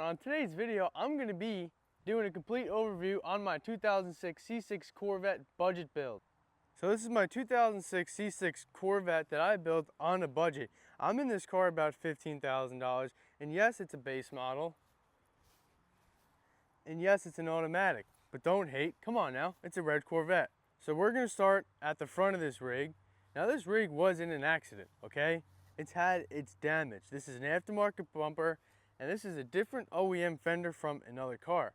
On today's video, I'm going to be doing a complete overview on my 2006 C6 Corvette budget build. So this is my 2006 C6 Corvette that I built on a budget. I'm in this car about $15,000, and yes, it's a base model. And yes, it's an automatic, but don't hate, come on now, it's a red Corvette. So we're going to start at the front of this rig. Now this rig was in an accident, okay? It's had its damage. This is an aftermarket bumper, and this is a different OEM fender from another car.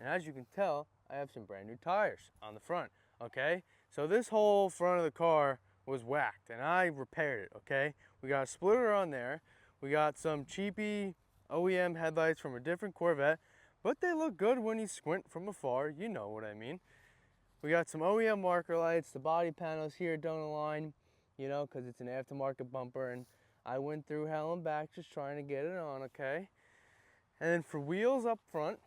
And as you can tell, I have some brand new tires on the front, okay? So this whole front of the car was whacked, and I repaired it, okay? We got a splitter on there. We got some cheapy OEM headlights from a different Corvette, but they look good when you squint from afar, you know what I mean. We got some OEM marker lights. The body panels here don't align, you know, because it's an aftermarket bumper, and I went through hell and back just trying to get it on, okay? And then for wheels up front,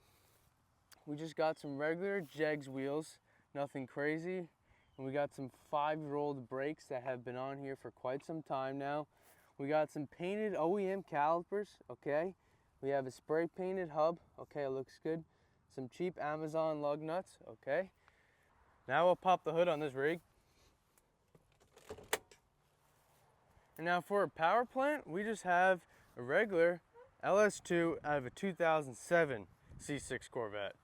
we just got some regular Jegs wheels, nothing crazy. And we got some 5-year-old brakes that have been on here for quite some time now. We got some painted OEM calipers, okay? We have a spray painted hub, okay, it looks good. Some cheap Amazon lug nuts, okay? Now we'll pop the hood on this rig. And now for a power plant, we just have a regular LS2 out of a 2007 C6 Corvette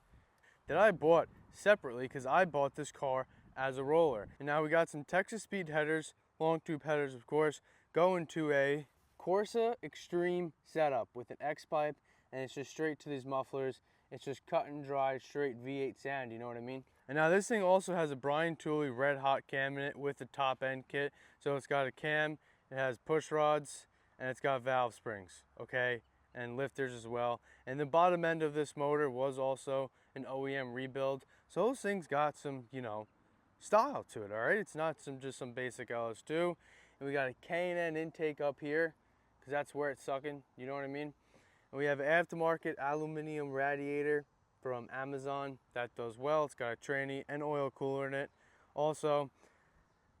that I bought separately because I bought this car as a roller. And now we got some Texas speed headers, long tube headers of course, going to a Corsa Extreme setup with an X-pipe, and it's just straight to these mufflers. It's just cut and dry, straight V8 sound, you know what I mean? And now this thing also has a Brian Tooley red hot cam in it with the top end kit. So it's got a cam, it has push rods, and it's got valve springs, okay? And lifters as well. And the bottom end of this motor was also an OEM rebuild. So those things got some, you know, style to it, all right? It's not just some basic LS2. And we got a K&N intake up here, because that's where it's sucking, you know what I mean? And we have an aftermarket aluminum radiator from Amazon. That does well. It's got a tranny and oil cooler in it. Also,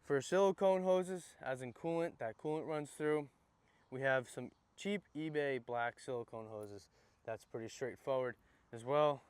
for silicone hoses, as in coolant, that coolant runs through. We have some cheap eBay black silicone hoses. That's pretty straightforward as well.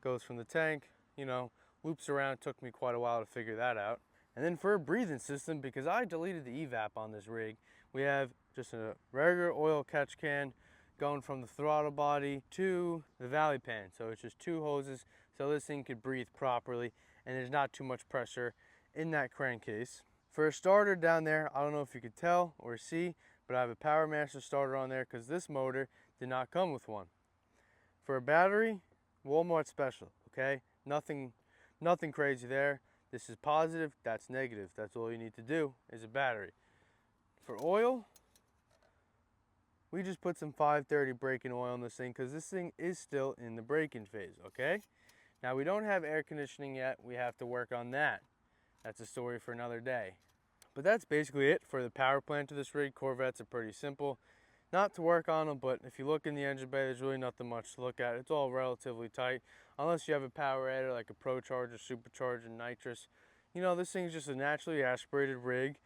Goes from the tank, you know, loops around. Took me quite a while to figure that out. And then for a breathing system, because I deleted the evap on this rig, we have just a regular oil catch can going from the throttle body to the valley pan. So it's just 2 hoses, so this thing could breathe properly, and there's not too much pressure in that crankcase. For a starter down there, I don't know if you could tell or see, but I have a Power Master starter on there because this motor did not come with one. For a battery, Walmart special, okay? Nothing crazy there. This is positive, that's negative. That's all you need to do is a battery. For oil, we just put some 530 braking oil in this thing because this thing is still in the braking phase, okay? Now we don't have air conditioning yet. We have to work on that. That's a story for another day. But that's basically it for the power plant of this rig. Corvettes are pretty simple. Not to work on them, but if you look in the engine bay, there's really nothing much to look at. It's all relatively tight, unless you have a power adder like a Pro Charger, Supercharger, Nitrous. You know, this thing's just a naturally aspirated rig.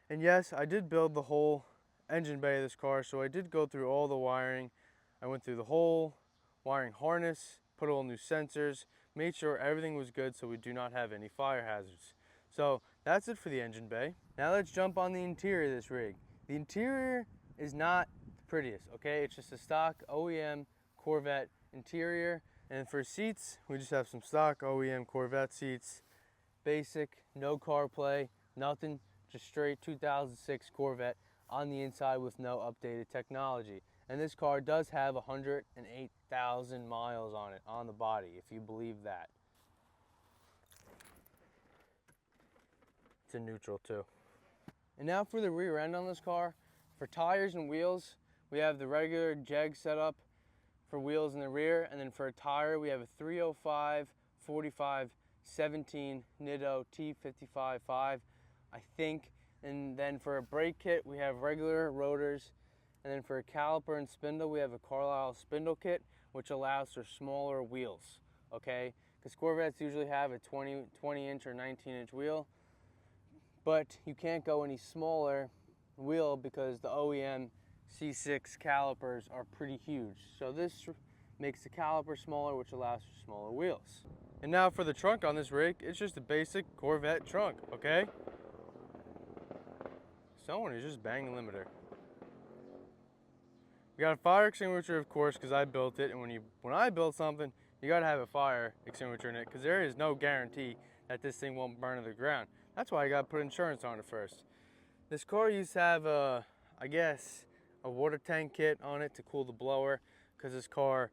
And yes, I did build the whole engine bay of this car, so I did go through all the wiring. I went through the whole wiring harness, put all new sensors, made sure everything was good so we do not have any fire hazards. So that's it for the engine bay. Now let's jump on the interior of this rig. The interior is not the prettiest, okay? It's just a stock OEM Corvette interior. And for seats, we just have some stock OEM Corvette seats. Basic, no CarPlay, nothing, just straight 2006 Corvette on the inside with no updated technology. And this car does have 108,000 miles on it, on the body, if you believe that. It's a neutral too. And now for the rear end on this car. For tires and wheels, we have the regular Jeg setup for wheels in the rear, and then for a tire, we have a 305 45 17 Nitto T55.5, I think. And then for a brake kit, we have regular rotors. And then for a caliper and spindle, we have a Carlisle spindle kit, which allows for smaller wheels, okay? Because Corvettes usually have a 20-inch or 19-inch wheel, but you can't go any smaller wheel because the OEM C6 calipers are pretty huge. So this makes the caliper smaller, which allows for smaller wheels. And now for the trunk on this rig, it's just a basic Corvette trunk, okay? Someone is just banging the limiter. We got a fire extinguisher, of course, because I built it, and when I build something, you gotta have a fire extinguisher in it, because there is no guarantee that this thing won't burn to the ground. That's why you gotta put insurance on it first. This car used to have I guess, a water tank kit on it to cool the blower, because this car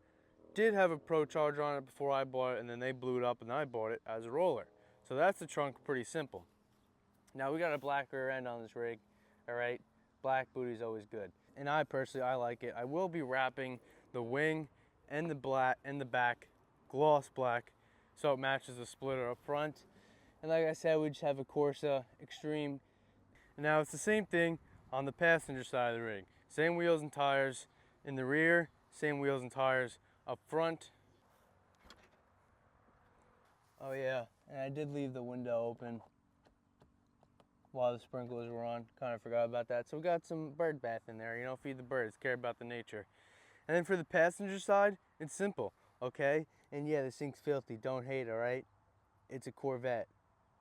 did have a Pro Charger on it before I bought it, and then they blew it up and I bought it as a roller. So that's the trunk, pretty simple. Now we got a black rear end on this rig, all right? Black booty is always good. And I personally, I like it. I will be wrapping the wing and the back gloss black so it matches the splitter up front. And like I said, we just have a Corsa Extreme. And now it's the same thing on the passenger side of the rig. Same wheels and tires in the rear, same wheels and tires up front. Oh yeah, and I did leave the window open while the sprinklers were on. Kind of forgot about that. So we got some bird bath in there, you know, feed the birds, care about the nature. And then for the passenger side, it's simple, okay? And yeah, this thing's filthy, don't hate, all right? It's a Corvette,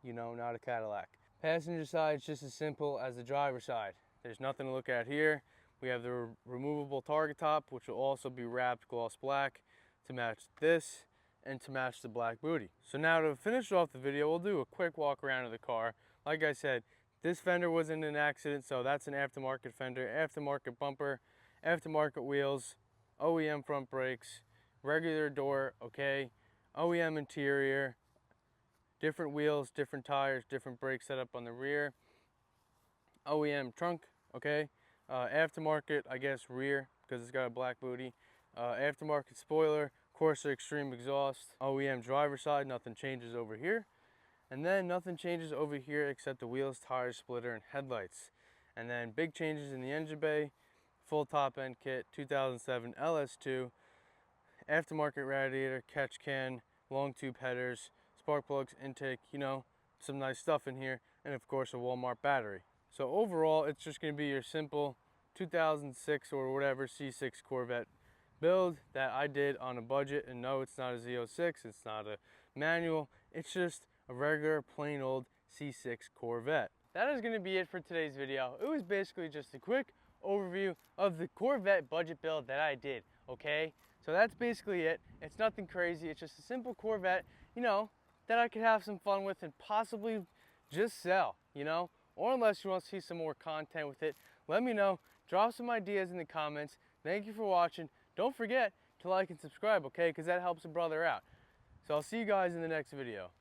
you know, not a Cadillac. Passenger side is just as simple as the driver's side. There's nothing to look at here. We have the removable target top, which will also be wrapped gloss black to match this and to match the black booty. So now to finish off the video, we'll do a quick walk around of the car. Like I said, this fender was in an accident, so that's an aftermarket fender, aftermarket bumper, aftermarket wheels, OEM front brakes, regular door, okay, OEM interior, different wheels, different tires, different brake setup on the rear, OEM trunk, okay, aftermarket, I guess, rear, because it's got a black booty, aftermarket spoiler, Corsa Extreme exhaust, OEM driver side, nothing changes over here. And then nothing changes over here except the wheels, tires, splitter, and headlights. And then big changes in the engine bay, full top end kit, 2007 LS2, aftermarket radiator, catch can, long tube headers, spark plugs, intake, you know, some nice stuff in here, and of course a Walmart battery. So overall, it's just going to be your simple 2006 or whatever C6 Corvette build that I did on a budget. And no, it's not a Z06, it's not a manual, it's just a regular plain old C6 Corvette. That is going to be it for today's video. It was basically just a quick overview of the Corvette budget build that I did, okay? So that's basically it. It's nothing crazy, it's just a simple Corvette, you know, that I could have some fun with and possibly just sell, you know? Or unless you want to see some more content with it, let me know. Drop some ideas in the comments. Thank you for watching. Don't forget to like and subscribe, okay? Because that helps a brother out. So I'll see you guys in the next video.